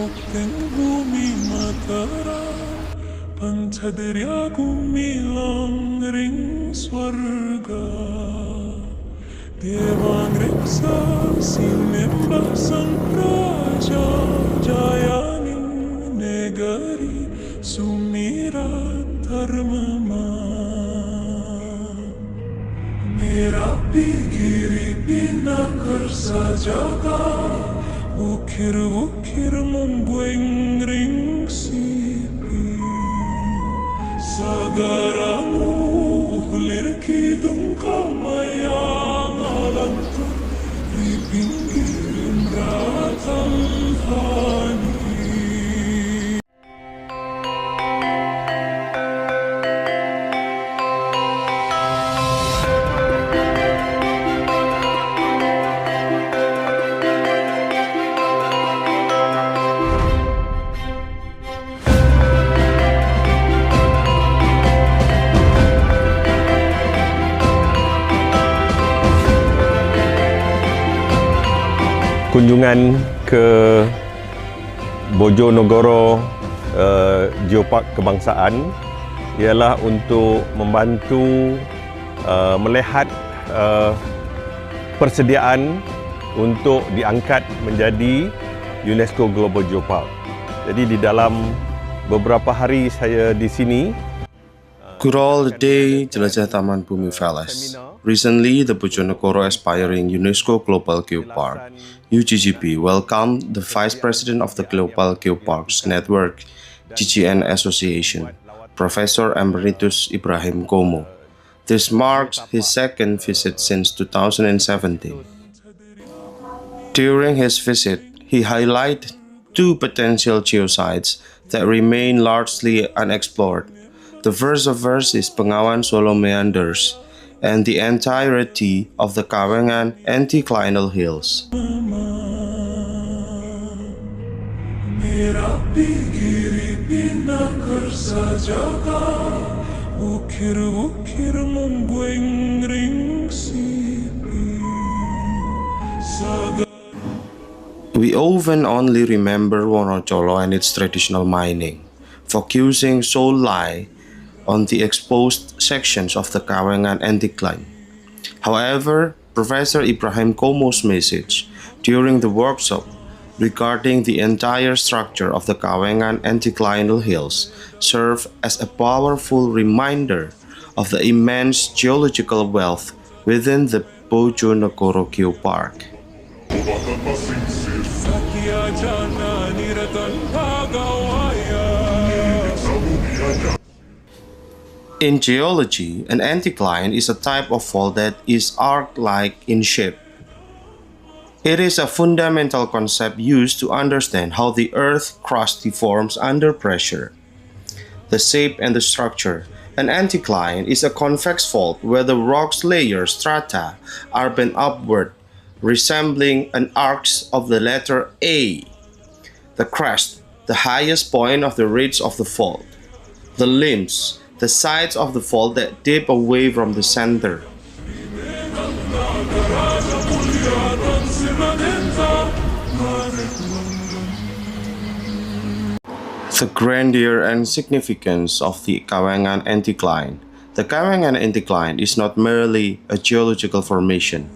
Mukteng bumi matara Pancadarya gumilang ring swarga Devang reksa sinembah sang praja Jayaning negari sumirat dharmama Merapi giri pinakar sajaga Ukir-ukir membueng ring sipi Sagaramu ulir kidung kamayang alantu Di pinggir ratang hani Kunjungan ke Bojonegoro Geopark Kebangsaan ialah untuk membantu melihat persediaan untuk diangkat menjadi UNESCO Global Geopark. Jadi di dalam beberapa hari saya di sini. Good all the day, jelajah Taman Bumi Veles. Recently, the Bojonegoro aspiring UNESCO Global Geopark (UGGP) welcomed the Vice President of the Global Geoparks Network (GGN) Association, Professor Ibrahim Komoo. This marks his second visit since 2017. During his visit, he highlighted two potential geosites that remain largely unexplored. The reservoir is Kawangan Solo Meanders and the entirety of the Kawangan Anticlinal hills. We often only remember Wonocolo and its traditional mining, focusing solely on the exposed sections of the Kawangan Anticline. However, Professor Ibrahim Komoo's message during the workshop regarding the entire structure of the Kawangan Anticlinal hills served as a powerful reminder of the immense geological wealth within the Bojonegoro Geopark. In geology, an anticline is a type of fault that is arc-like in shape. It is a fundamental concept used to understand how the Earth's crust deforms under pressure. The shape and the structure. An anticline is a convex fault where the rock's layer strata are bent upward, resembling an arc of the letter A. The crest, the highest point of the ridge of the fault. The limbs, the sides of the fault that dip away from the center. The grandeur and significance of the Kawangan Anticline. The Kawangan Anticline is not merely a geological formation.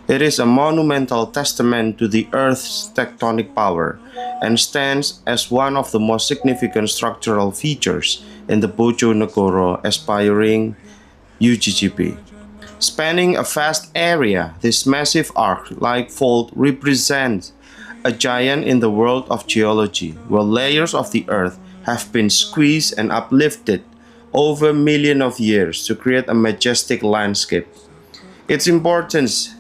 It is a monumental testament to the Earth's tectonic power and stands as one of the most significant structural features in the Bojonegoro aspiring UGGP. Spanning a vast area, this massive arc-like fault represents a giant in the world of geology, where layers of the Earth have been squeezed and uplifted over millions of years to create a majestic landscape. Its importance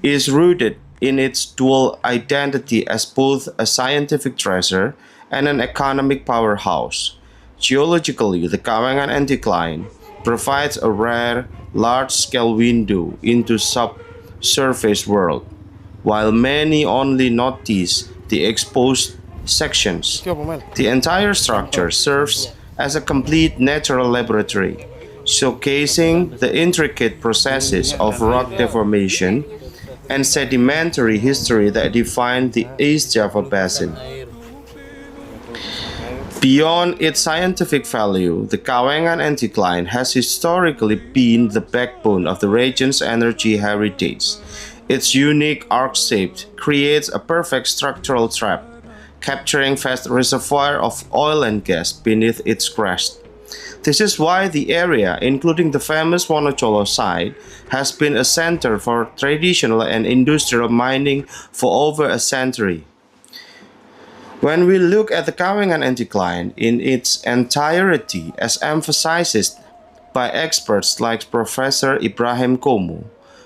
is rooted in its dual identity as both a scientific treasure and an economic powerhouse. Geologically, the Kawangan Anticline provides a rare, large-scale window into subsurface world, while many only notice the exposed sections. The entire structure serves as a complete natural laboratory, showcasing the intricate processes of rock deformation and sedimentary history that define the East Java Basin. Beyond its scientific value, the Kawangan Anticline has historically been the backbone of the region's energy heritage. Its unique arc shape creates a perfect structural trap, capturing vast reservoir of oil and gas beneath its crest. This is why the area, including the famous Wonocolo site, has been a center for traditional and industrial mining for over a century. When we look at the Kawangan Anticline in its entirety, as emphasized by experts like Professor Ibrahim Komoo,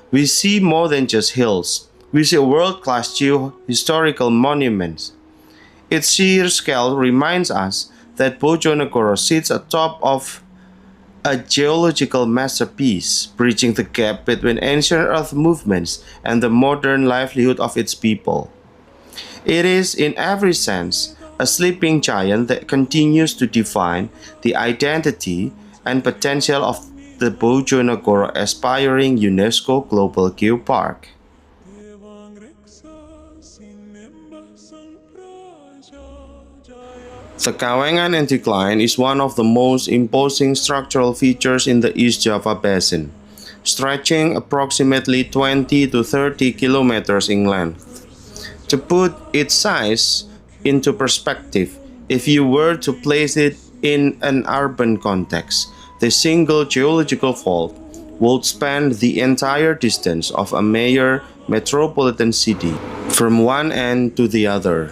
we see more than just hills. We see world-class geohistorical monuments. Its sheer scale reminds us that Bojonegoro sits atop of a geological masterpiece, bridging the gap between ancient earth movements and the modern livelihood of its people. It is, in every sense, a sleeping giant that continues to define the identity and potential of the Bojonegoro aspiring UNESCO Global Geopark. The Kawangan Anticline is one of the most imposing structural features in the East Java Basin, stretching approximately 20 to 30 kilometers in length. To put its size into perspective, if you were to place it in an urban context, the single geological fault would span the entire distance of a major metropolitan city from one end to the other.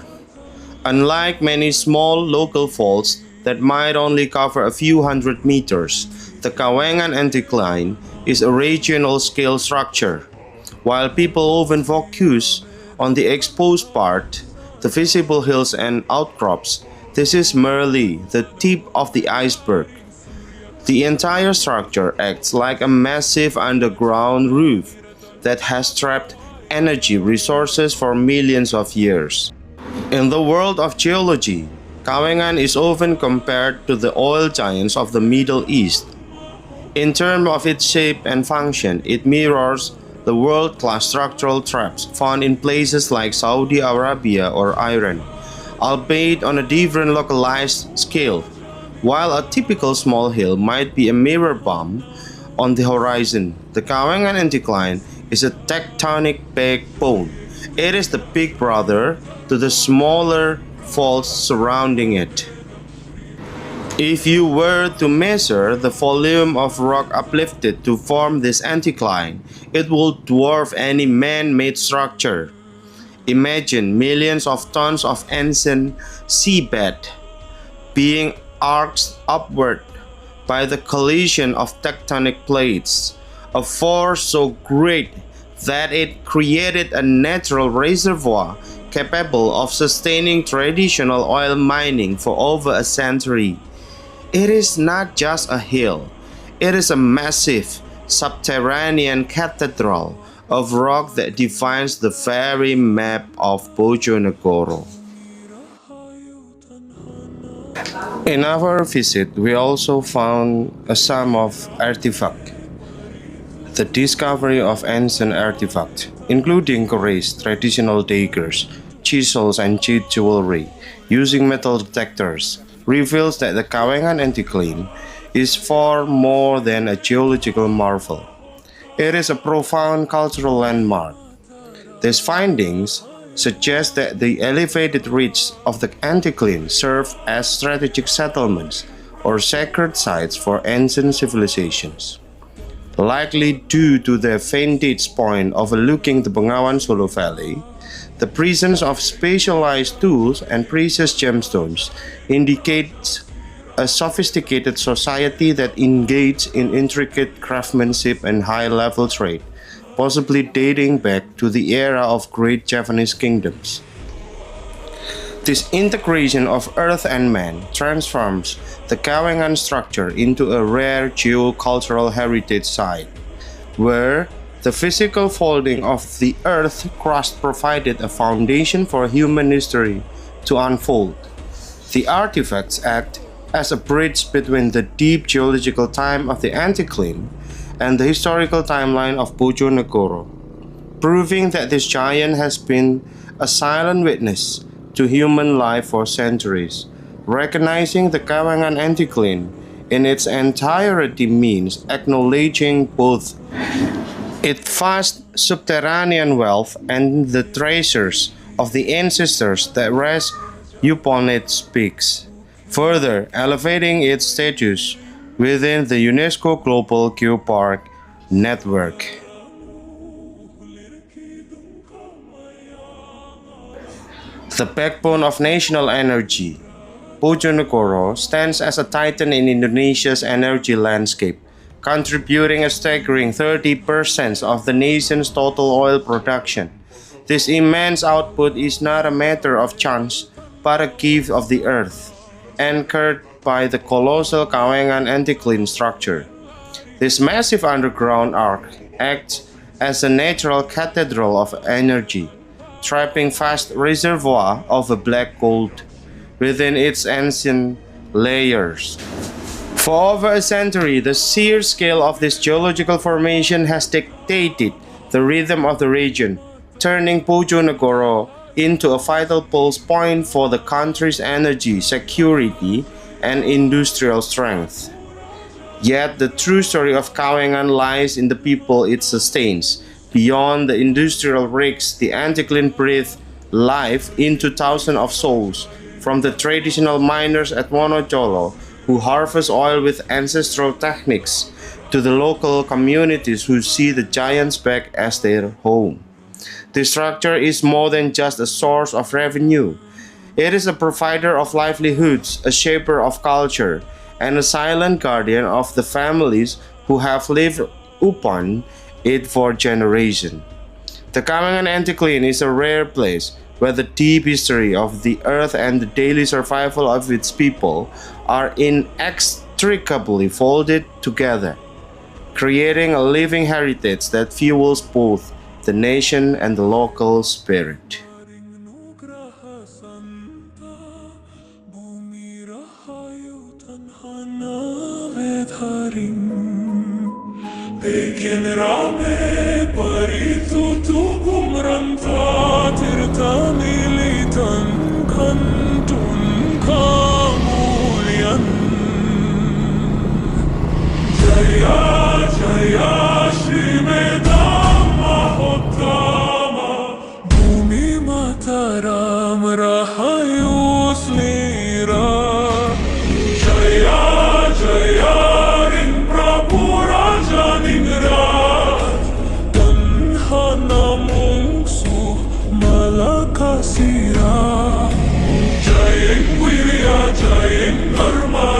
Unlike many small local faults that might only cover a few hundred meters, the Kawangan Anticline is a regional scale structure. While people often focus on the exposed part, the visible hills and outcrops, this is merely the tip of the iceberg. The entire structure acts like a massive underground roof that has trapped energy resources for millions of years. In the world of geology, Kawangan is often compared to the oil giants of the Middle East. In terms of its shape and function, it mirrors the world-class structural traps found in places like Saudi Arabia or Iran, albeit on a different localized scale. While a typical small hill might be a mirror bump on the horizon, the Kawangan Anticline is a tectonic backbone. It is the big brother to the smaller faults surrounding it. If you were to measure the volume of rock uplifted to form this anticline, it would dwarf any man-made structure. Imagine millions of tons of ancient seabed being arced upward by the collision of tectonic plates, a force so great that it created a natural reservoir capable of sustaining traditional oil mining for over a century. It is not just a hill, it is a massive subterranean cathedral of rock that defines the very map of Bojonegoro. In our visit, we also found a sum of artifacts. The discovery of ancient artifacts, including raised traditional daggers, chisels, and jade jewelry using metal detectors, reveals that the Kawangan Anticline is far more than a geological marvel. It is a profound cultural landmark. These findings suggest that the elevated ridges of the Anticline serve as strategic settlements or sacred sites for ancient civilizations. Likely due to their vantage point overlooking the Bengawan Solo Valley, the presence of specialized tools and precious gemstones indicates a sophisticated society that engaged in intricate craftsmanship and high-level trade, possibly dating back to the era of great Javanese kingdoms. This integration of earth and man transforms the Kawangan structure into a rare geocultural heritage site, where the physical folding of the earth crust provided a foundation for human history to unfold. The artifacts act as a bridge between the deep geological time of the Anticline and the historical timeline of Bojonegoro, proving that this giant has been a silent witness to human life for centuries, Recognizing the Kawangan Anticline in its entirety means acknowledging both its vast subterranean wealth and the treasures of the ancestors that rest upon its peaks, further elevating its status within the UNESCO Global Geopark Network. The backbone of national energy, Bojonegoro stands as a titan in Indonesia's energy landscape, contributing a staggering 30% of the nation's total oil production. This immense output is not a matter of chance, but a gift of the earth, anchored by the colossal Kawangan Anticline structure. This massive underground arc acts as a natural cathedral of energy, trapping vast reservoir of a black gold within its ancient layers. For over a century, the sheer scale of this geological formation has dictated the rhythm of the region, turning Bojonegoro into a vital pulse point for the country's energy, security, and industrial strength. Yet the true story of Kawangan lies in the people it sustains. Beyond the industrial rigs, the Anticline breathes life into thousands of souls, from the traditional miners at Wonocolo who harvest oil with ancestral techniques, to the local communities who see the giants back as their home. This structure is more than just a source of revenue. It is a provider of livelihoods, a shaper of culture, and a silent guardian of the families who have lived upon it for generations. The Kawangan Anticline is a rare place where the deep history of the earth and the daily survival of its people are inextricably folded together, creating a living heritage that fuels both the nation and the local spirit. Bikin rame paritutukum ranta tirta militan kantun kamulian Jaya Jaya Shri Medam Mahottama Bhumi Mataram Rahayu Slira Jaya Jaya Ring Prabhu Raja Ningrat Tanhana Mungsu Malakasira Jayeng Wirya Jayeng Dharma